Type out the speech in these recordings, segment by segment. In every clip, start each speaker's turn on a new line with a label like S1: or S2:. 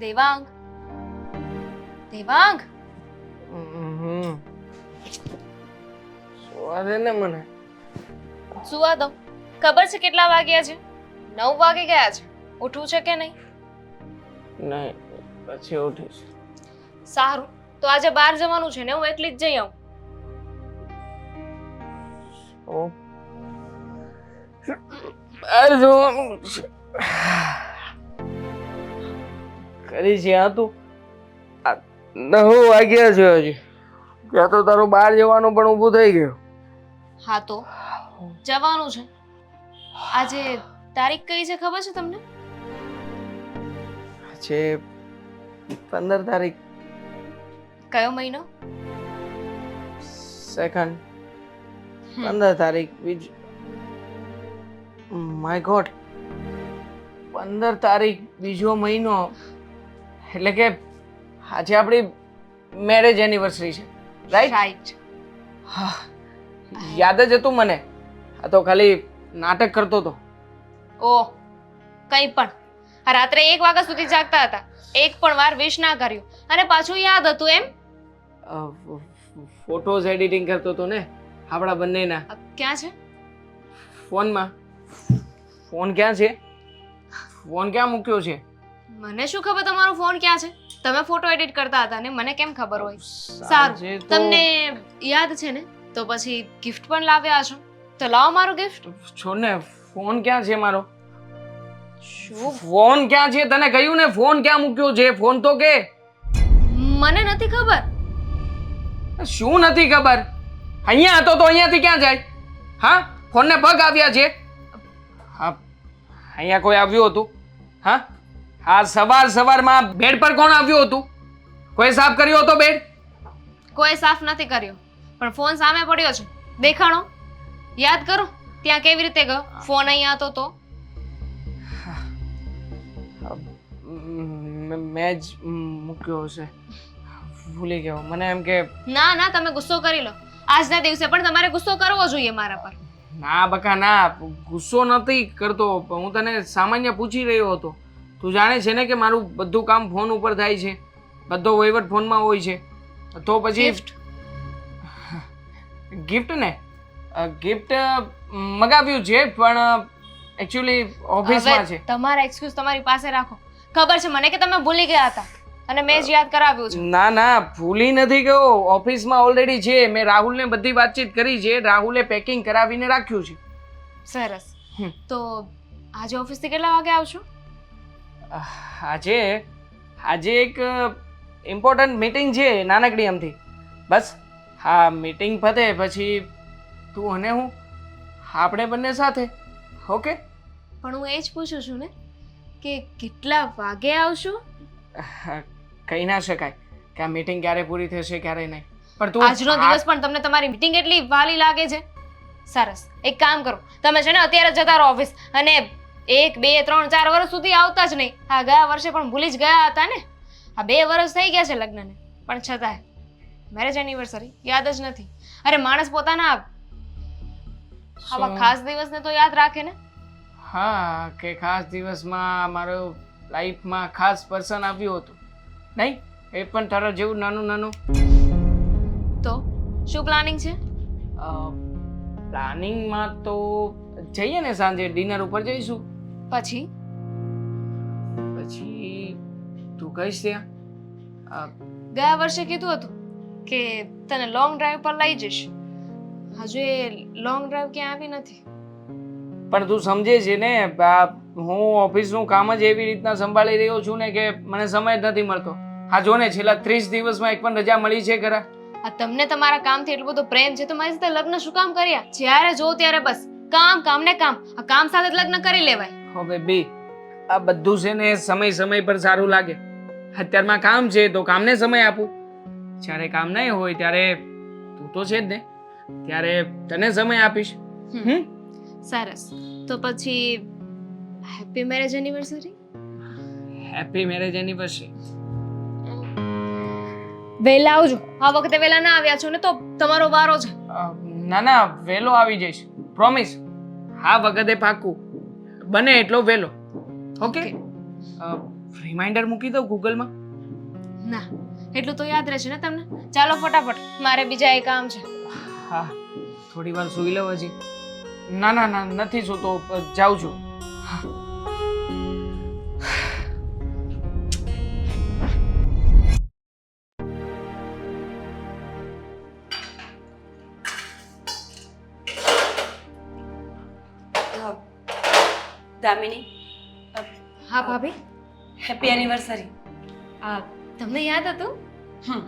S1: દેવાંગ દેવાંગ
S2: સુવા દે ને મને.
S1: સુવા દો. ખબર છે કેટલા વાગ્યા છે? 9 વાગી ગયા છે. ઉઠવું છે કે નહીં?
S2: નહીં, પછી ઉઠીશ.
S1: સારું, તો આજે બહાર જવાનું છે ને, હું એકલી જ જઈ આવું.
S2: ઓ બહાર જવાનું છે. કરી છે આ તું? 9 વાગ્યા છે હજી. ત્યાં તો તારું બહાર જવાનું પણ ઊભું થઈ ગયું.
S1: હા તો જવાનું છે. આજે તારીખ કઈ છે ખબર છે તમને?
S2: છે 15 તારીખ.
S1: કયો મહિનો?
S2: સેકન્ડ 15 તારીખ. માય ગોડ, 15 તારીખ બીજો મહિનો. એટલે કે આજે આપણી મેરેજ એનિવર્સરી છે, રાઈટ?
S1: રાઈટ.
S2: હા, યાદ જ હતું મને. આ તો ખાલી નાટક કરતો હતો.
S1: ઓહ, કંઈ પણ. આ રાત્રે 1 વાગ્યા સુધી જાગતા હતા, એક પણ વાર વિશ ના કર્યું, અને પાછું યાદ હતું એમ?
S2: ફોટોઝ એડિટિંગ કરતો હતો ને આપણા બંનેના.
S1: ક્યાં છે?
S2: ફોનમાં. ફોન ક્યાં છે? ફોન ક્યાં મૂક્યો છે?
S1: મને શું ખબર તમારો ફોન ક્યાં છે? તમે ફોટો એડિટ કરતા હતા ને, મને કેમ ખબર હોય? સારું,
S2: સાંજે તો-
S1: તમને યાદ છે ને, તો પછી ગિફ્ટ પણ લાવ્યા છો, તો લાવો મારું ગિફ્ટ.
S2: છોડ ને, ફોન ક્યાં છે મારો?
S1: શું?
S2: ફોન ક્યાં છે? તને કહ્યું ને ફોન ક્યાં મૂક્યો છે? ફોન તો કે.
S1: મને નથી ખબર.
S2: શું નથી ખબર? અહીંયા હતો તો અહીંયાથી ક્યાં જાય? હા, ફોનને પગ આવ્યા છે. હા, અહીંયા કોઈ આવ્યું હતું? હા, આ સવારમાં બેડ પર કોણ આવ્યું હતું? કોઈ સાફ કર્યો હતો બેડ?
S1: કોઈ સાફ નથી કર્યો, પણ ફોન સામે પડ્યો છે, દેખાણો. યાદ કરો, ત્યાં કેવી રીતે ગયો? ફોન અહીંયા હતો તો.
S2: મેં જ મૂક્યો હશે, ભૂલી ગયો. મને એમ કે
S1: ના ના, તમે ગુસ્સો કરી લો. આજના દિવસે પણ તમારે ગુસ્સો કરવો જોઈએ મારા પર.
S2: ના બકા ના, ગુસ્સો નથી કરતો. હું તને સામાન્ય પૂછી રહ્યો હતો. તું જાણે છે ને કે મારું બધું કામ ફોન ઉપર થાય છે, બધો વહીવટ ફોનમાં હોય છે. તો પછી ગિફ્ટ ને ગિફ્ટ મગાવ્યું છે, પણ એકચ્યુઅલી ઓફિસમાં છે.
S1: તમારા એક્સક્યુઝ તમારી પાસે રાખો. ખબર છે મને કે તમે ભૂલી ગયા હતા, અને મેં જ યાદ કરાવ્યું છે.
S2: ના ના, ભૂલી નથી ગયો. ઓફિસમાં ઓલરેડી છે. મેં રાહુલને બધી વાતચીત કરી છે. રાહુલે પેકિંગ કરાવીને રાખ્યું છે.
S1: સરસ. તો આજે ઓફિસથી કેટલા વાગે આવશો?
S2: આજે એક ઇમ્પોર્ટન્ટ મીટિંગ છે, નાનકડી અમથી. બસ હા, મીટિંગ પતે પછી તું અને હું, આપણે બંને સાથે. ઓકે?
S1: પણ હું એ જ પૂછું છું ને કે કેટલા વાગે આવશો?
S2: કહી ના શકાય કે આ મીટિંગ ક્યારે પૂરી થશે ક્યારે નહીં. પણ તું
S1: આજનો દિવસ પણ તમને તમારી મીટિંગ એટલી વાલી લાગે છે? સરસ, એક કામ કરો, તમે છે ને અત્યારે જ જતા રહો ઓફિસ, અને 1 2 3 4 વર્ષ સુધી આવતા જ નહીં. આ ગયા વર્ષે પણ ભૂલી જ ગયા હતા ને. આ 2 વર્ષ થઈ ગયા છે લગ્નને, પણ છતાંય મેરેજ એનિવર્સરી યાદ જ નથી. અરે માણસ પોતાના આવા ખાસ દિવસને તો યાદ રાખે ને.
S2: હા, કે ખાસ દિવસમાં મારો લાઈફમાં ખાસ પર્સન આવ્યું હતું નહીં, એ પણ તારા જેવું નાનું નાનું.
S1: તો શું પ્લાનિંગ છે?
S2: પ્લાનિંગમાં તો જઈએ ને, સાંજે ડિનર ઉપર જઈશું.
S1: પછી
S2: તું કહીશ ત્યાં.
S1: ગયા વર્ષે કીધું હતું કે તને લોંગ ડ્રાઈવ પર લઈ જઈશ. હજુ એ લોંગ ડ્રાઈવ ક્યાં આવી નથી.
S2: પણ તું સમજે છે ને, હું ઓફિસનું કામ જ એવી રીતના સંભાળી રહ્યો છું ને કે મને સમય જ નથી મળતો. હા જો ને, છેલ્લા 30 દિવસમાં એક પણ રજા મળી છે ખરા?
S1: આ તમને તમારા કામથી એટલો બધો પ્રેમ છે તો મારી સાથે લગ્ન શું કામ કર્યા? જ્યારે જો ત્યારે બસ કામ કામ ને કામ. આ કામ સાથે જ લગ્ન કરી લેવાય.
S2: હો બેબી, આ બધું છે ને સમય પર સારું લાગે. અત્યારમાં કામ છે તો કામને સમય આપું. જ્યારે કામ નહીં હોય ત્યારે તું તો છે જ ને, ત્યારે તને સમય આપીશ.
S1: સરસ. તો પછી happy marriage anniversary.
S2: Happy marriage anniversary.
S1: વહેલા આવજો. આ વખતે વહેલા ના આવ્યા છો ને તો તમારો વારો છે.
S2: ના ના, વહેલો આવી જઈશ, પ્રોમિસ. આ વખતે પાક્કું, બને એટલો વહેલો. ઓકે? રિમાઇન્ડર મૂકી દઉં ગૂગલમાં?
S1: ના, એટલું તો યાદ રહેશે ને તમને. ચાલો ફટાફટ, મારે બીજા એક કામ છે.
S2: હા, થોડી વાર સૂઈ લઉં હજી. ના ના ના, નથી સૂતો, જાઉં છું.
S3: દામિની,
S1: હા ભાભી,
S3: હેપી એનિવર્સરી.
S1: આ તમને યાદ હતું?
S3: હમ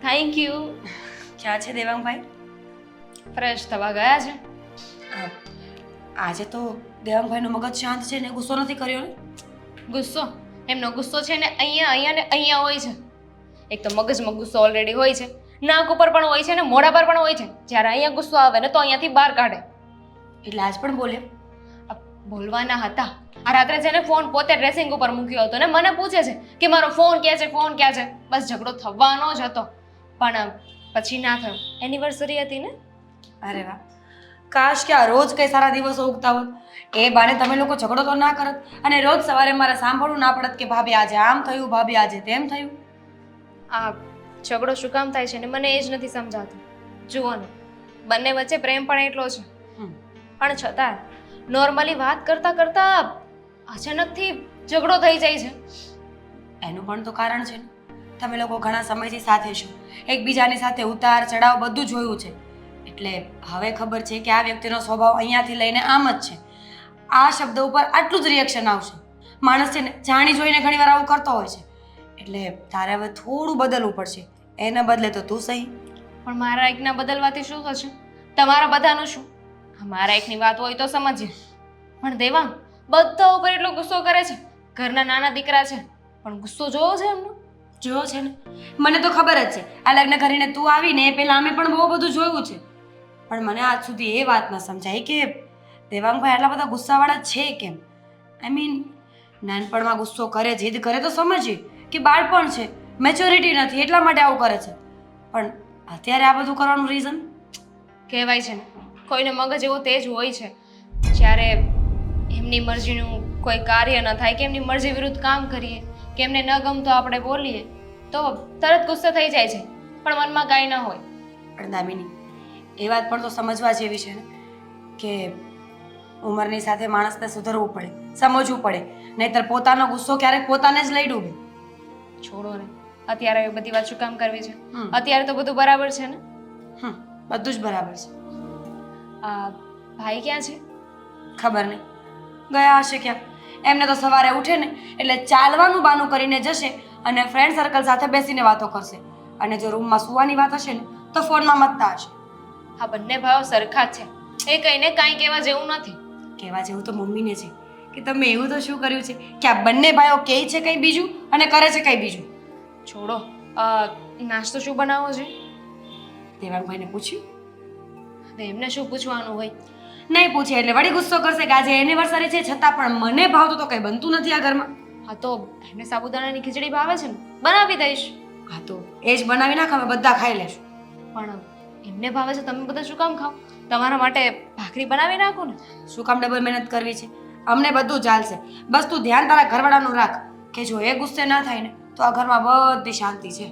S1: થેન્ક યુ.
S3: ક્યાં છે દેવાંગભાઈ?
S1: ફ્રેશ થવા ગયા છે.
S3: આજે તો દેવાંગભાઈનો મગજ શાંત છે ને, ગુસ્સો નથી કર્યો ને?
S1: ગુસ્સો? એમનો ગુસ્સો છે ને અહીંયા ને અહીંયા હોય છે. એક તો મગજમાં ગુસ્સો ઓલરેડી હોય છે, નાક ઉપર પણ હોય છે ને મોઢા પર પણ હોય છે. જ્યારે અહીંયા ગુસ્સો આવે ને તો અહીંયાથી બહાર કાઢે.
S3: એટલે આજ પણ બોલ્યો?
S1: બોલવાના હતા. આ રાત્રે છે ને ફોન પોતે ડ્રેસિંગ ઉપર મૂક્યો હતો ને મને પૂછે છે કે મારો ફોન ક્યાં છે, ફોન ક્યાં છે. બસ ઝઘડો થવાનો જ હતો, પણ પછી ના થયો. એનિવર્સરી હતી ને.
S3: અરે વાહ, કાશ કે આ રોજ કઈ સારા દિવસો ઉગતા હોત. એ બાને તમે લોકો ઝઘડો તો ના કરત અને રોજ સવારે મારે સાંભળવું ના પડત કે ભાભી આજે આમ થયું, ભાભી આજે તેમ થયું.
S1: આ ઝઘડો શું કામ થાય છે ને મને એ જ નથી સમજાતું. જુઓ ને, બંને વચ્ચે પ્રેમ પણ એટલો છે, પણ છતાં નોર્મલી વાત કરતા કરતા અચાનકથી ઝઘડો થઈ જાય છે.
S3: એનું પણ તો કારણ છે ને. તમે લોકો ઘણા સમયથી સાથે છો, એકબીજાની સાથે ઉતાર ચઢાવ બધું જોયું છે, એટલે હવે ખબર છે કે આ વ્યક્તિનો સ્વભાવ અહીંયાથી લઈને આમ જ છે. આ શબ્દ ઉપર આટલું જ રિએક્શન આવશે. માણસ છે ને જાણી જોઈને ઘણીવાર આવું કરતો હોય છે, એટલે તારે હવે થોડું બદલવું પડશે. એને બદલે તો તું સહી.
S1: પણ મારા એકના બદલવાથી શું થશે? તમારા બધાનું શું? મારા એકની વાત હોય તો સમજીએ, પણ દેવાંગ બધા ઉપર એટલો ગુસ્સો કરે છે. ઘરના નાના દીકરા છે પણ ગુસ્સો જોવો છે એમનો.
S3: જોયો છે ને, મને તો ખબર જ છે. આ લગ્ન કરીને તું આવીને એ પહેલાં અમે પણ બહુ બધું જોયું છે, પણ મને આજ સુધી એ વાત ન સમજાય કે દેવાંગભાઈ આટલા બધા ગુસ્સાવાળા છે કેમ. આઈ મીન, નાનપણમાં ગુસ્સો કરે, જીદ કરે તો સમજીએ કે બાળપણ છે, મેચ્યોરિટી નથી એટલા માટે આવું કરે છે, પણ અત્યારે આ બધું કરવાનું રીઝન?
S1: કહેવાય છે ને, કોઈને મગજ એવો તેજ હોય છે, જ્યારે એમની મરજીનું કોઈ કાર્ય ન થાય કે એમની મરજી વિરુદ્ધ કામ કરીએ કે એમને ન ગમતો આપણે બોલીએ તો તરત ગુસ્સે થઈ જાય છે, પણ મનમાં કાંઈ ન હોય.
S3: પણ દામિની, એ વાત પણ તો સમજવા જેવી છે ને કે ઉંમરની સાથે માણસને સુધરવું પડે, સમજવું પડે, નહીંતર પોતાનો ગુસ્સો ક્યારેક પોતાને જ લઈ ડૂબે.
S1: છોડો ને, અત્યારે એ બધી વાત શું કામ કરવી છે? અત્યારે તો બધું બરાબર છે ને.
S3: બધું જ બરાબર છે.
S1: આ ભાઈ ક્યાં છે?
S3: ખબર નહીં, ગયા હશે ક્યાં. એમને તો સવારે ઉઠે ને એટલે ચાલવાનું બાનું કરીને જશે અને ફ્રેન્ડ સર્કલ સાથે બેસીને વાતો કરશે, અને જો રૂમમાં સુવાની વાત હશે ને તો ફોનમાં મતતા હશે.
S1: આ બંને ભાઈઓ સરખા જ છે, એ કહીને કાંઈ કહેવા જેવું નથી.
S3: કહેવા જેવું તો મમ્મીને છે કે તમે એવું તો શું કર્યું છે કે આ બંને ભાઈઓ કહે છે કંઈ બીજું અને કરે છે કંઈ બીજું.
S1: છોડો, નાસ્તો શું બનાવવો છે?
S3: દેવાંગભાઈને પૂછ્યું?
S1: હવે એમને શું પૂછવાનું હોય?
S3: નહીં પૂછે એટલે વળી ગુસ્સો કરશે કે આજે એનિવર્સરી છે છતાં પણ મને ભાવતું તો કંઈ બનતું નથી આ ઘરમાં.
S1: હા તો એમને સાબુદાણાની ખીચડી ભાવે છે ને, બનાવી દઈશ.
S3: હા તો એ જ બનાવી નાખ, અમે બધા ખાઈ લેશું.
S1: પણ એમને ભાવે છે, તમે બધા શું કામ ખાઓ? તમારા માટે ભાખરી બનાવી નાખો ને.
S3: શું કામ ડબલ મહેનત કરવી છે? અમને બધું ચાલશે, બસ તું ધ્યાન તારા ઘરવાળાનું રાખ કે જો એ ગુસ્સે ના થાય ને તો આ ઘરમાં બધી શાંતિ છે.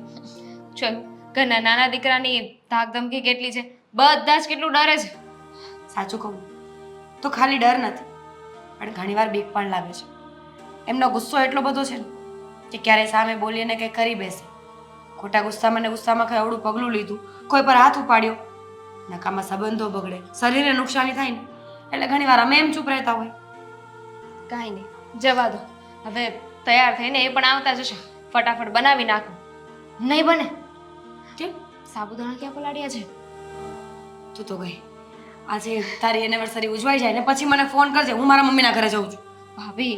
S1: ચલો, ઘરના નાના દીકરાની ધાક ધમકી કેટલી છે, બધા જ કેટલું ડરે છે.
S3: સાચું કહું તો ખાલી ડર નથી, પણ ઘણીવાર બીક પણ લાગે છે. એમનો ગુસ્સો એટલો બધો છે ને કે ક્યારે સામે બોલીને કંઈ કરી બેસે. ખોટા ગુસ્સામાં કંઈ અવળું પગલું લીધું, કોઈ પર હાથ ઉપાડ્યો, નકામા સંબંધો બગડે, શરીરને નુકસાની થાય ને એટલે ઘણીવાર અમે એમ ચૂપ રહેતા હોય.
S1: કાંઈ નહીં, જવા દો. હવે તૈયાર થઈને એ પણ આવતા જશે, ફટાફટ બનાવી નાખો. નહીં બને
S3: કેમ?
S1: સાબુદાણા ક્યાં પલાળ્યા છે?
S3: તું તો ગઈ. આજે તારી એનિવર્સરી ઉજવાઈ જાય ને પછી મને ફોન કરજે, હું મારા મમ્મીના ઘરે જાઉં છું.
S1: ભાભી,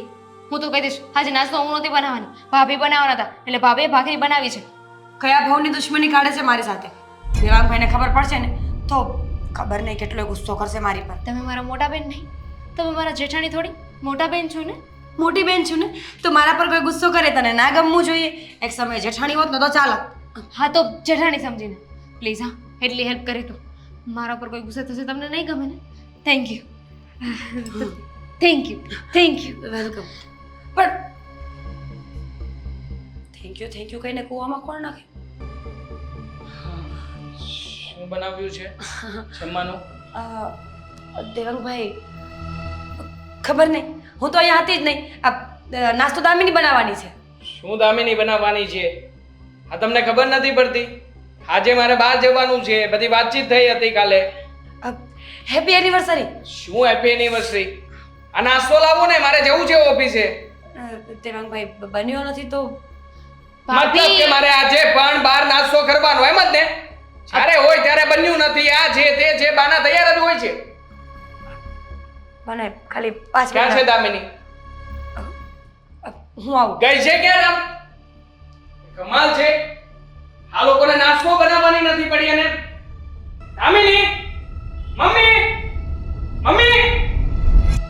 S1: હું તો કહી દઈશ આજે નાસ્તો હું નહોતી બનાવવાની, ભાભી બનાવવાના હતા, એટલે ભાભીએ ભાખરી બનાવી છે.
S3: કયા ભાવની દુશ્મની કાઢે છે મારી સાથે? દેવાંગભાઈને ખબર પડશે ને તો ખબર નહીં કેટલો ગુસ્સો કરશે મારી પર.
S1: તમે મારા મોટા બેન નહીં, તમે મારા જેઠાણી થોડી મોટા બેન છો ને.
S3: મોટી બેન છું ને તો મારા પર કોઈ ગુસ્સો કરે તને ના ગમવું જોઈએ. એક સમયે જેઠાણી હોત ને તો ચાલો.
S1: હા તો જેઠાણી સમજીને પ્લીઝ, હા એટલી હેલ્પ કરી તો. મારા પર કોઈ ગુસ્સે થશે તમને નહીં ગમે ને. Thank you thank you thank you.
S3: Welcome. પણ થેન્ક યુ કહીને કૂવામાં કોણ નાખે?
S2: શું બનાવ્યું છે જમવાનું?
S3: દેવાંગભાઈ, ખબર નહીં, હું તો અહીંયા હતી જ નહીં. આ નાસ્તો દામિની બનાવવાની છે.
S2: શું દામિની બનાવવાની છે? આ તમને ખબર નથી પડતી? આજે મારે બહાર જવાનું છે, બધી વાતચીત થઈ હતી કાલે.
S3: Happy anniversary.
S2: શું હેપી એનિવર્સરી? આ નાસ્તો લાવો ને, મારે જવું છે ઓફિસે.
S3: દેવાંગભાઈ, બન્યો નથી તો
S2: મતલબ કે મારે આજે પણ બહાર નાસ્તો કરવાનો એમ જ ને? જ્યારે હોય ત્યારે બન્યું નથી, આ છે તે છે, બાના તૈયાર જ હોય છે.
S3: મને ખાલી 5
S2: ક્યાં છે દામિની?
S3: હું આવું.
S2: ગઈ છે ક્યાં આમ? કમાલ છે, આ લોકોને નાસ્તો બનાવવાની નથી પડી. અને દામિની